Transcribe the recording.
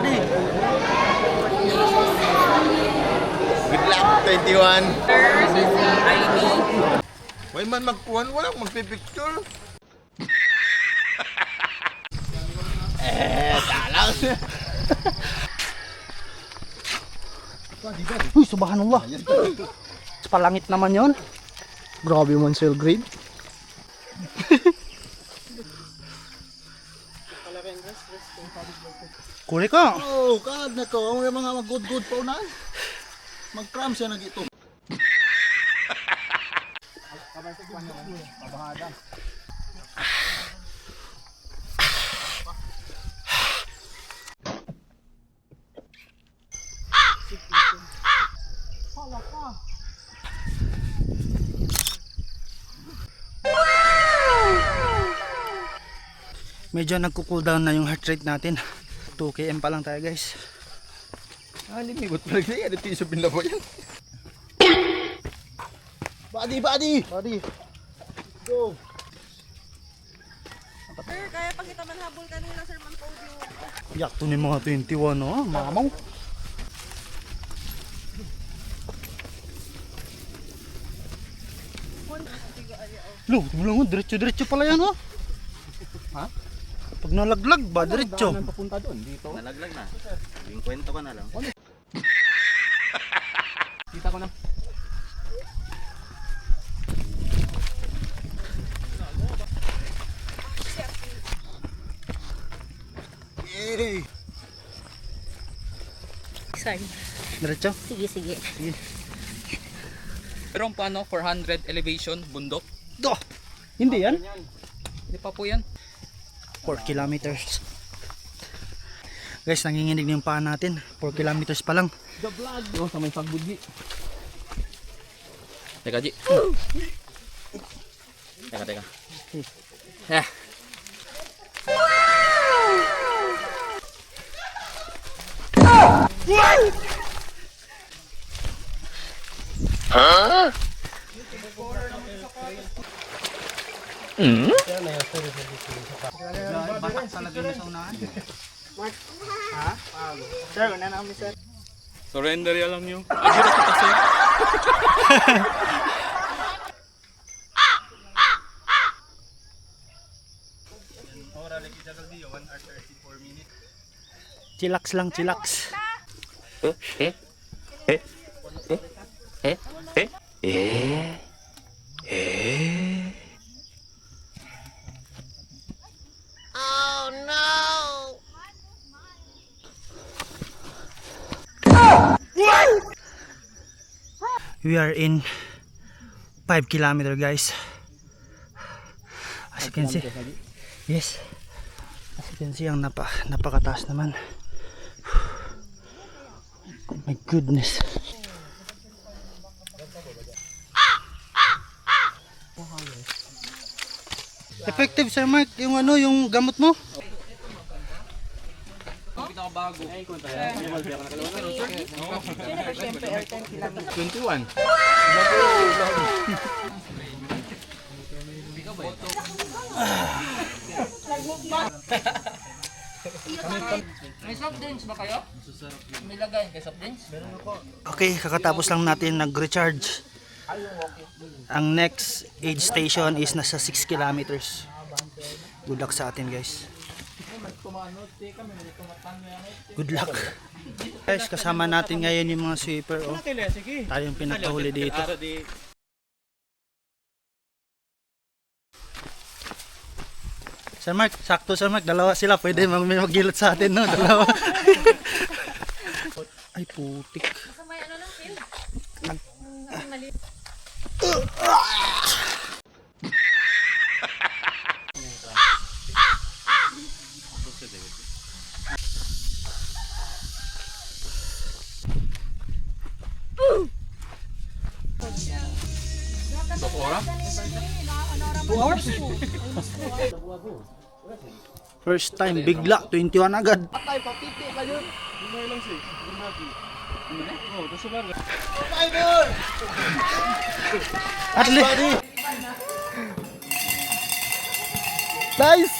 buddy. Good luck, 21. ID. May man magpuhan, walang magpipicture. Talang. Uy, subhanallah. Palangit naman yon. Grabe man cell grade. Kuli ka. Oh, kaag na to. Ang mga mag-good pa unan. Mag-cram siya na gito. Medyo nagko-cool down na yung heart rate natin. 2 km pa lang tayo guys. Limigot pa lang yan. Ito yung sabihin na po yan. Buddy! Go! Sir, kaya pa kita manhabol kanina, sir, man podium. Yak to ni mga 21 oh, mamaw. Lo, tingnan mo, diretso pala yan oh. Ha? Pag nalaglag ba, diretso. Papunta doon, dito. Nalaglag na. Yung kwento ka na lang. Kita ko na. Yay! Sorry. Diretso. Sige. Pero paano 400 elevation bundok? Do. Hindi yan. Hindi pa po yan. 4 kilometers. Guys, nanginginig na yung paa natin. 4 kilometers pa lang. The vlog! Oh, sa may pagbudgi. Teka, Ji. Teka. Batak talaga na sa unahan. Ha? Sir, wala na kami sir. Surrender ya lang nyo. Agira kita sir. Chillax lang, chillax. We are in 5 kilometer guys. As you can see. Yes. As you can see, ang napakataas naman. My goodness. Effective sir Mark, yung ano, yung gamot mo? Pinakabago. 21. May soft drinks ba kayo? May lagay kay soft drinks? Okay, kakatapos lang natin nag-recharge. Ang next aid station is nasa 6 kilometers. Good luck sa atin guys. Good luck. Guys, kasama natin ngayon yung mga sweeper. Oh. Tayo yung pinakahuli dito. Sir Mark, sakto Sir Mark, dalawa sila. Pwede mag-gilot sa atin, no? Dalawa. Ay, putik. May ano lang, Phil? Mali. First time, bigla, 21 agad. At least. Nice!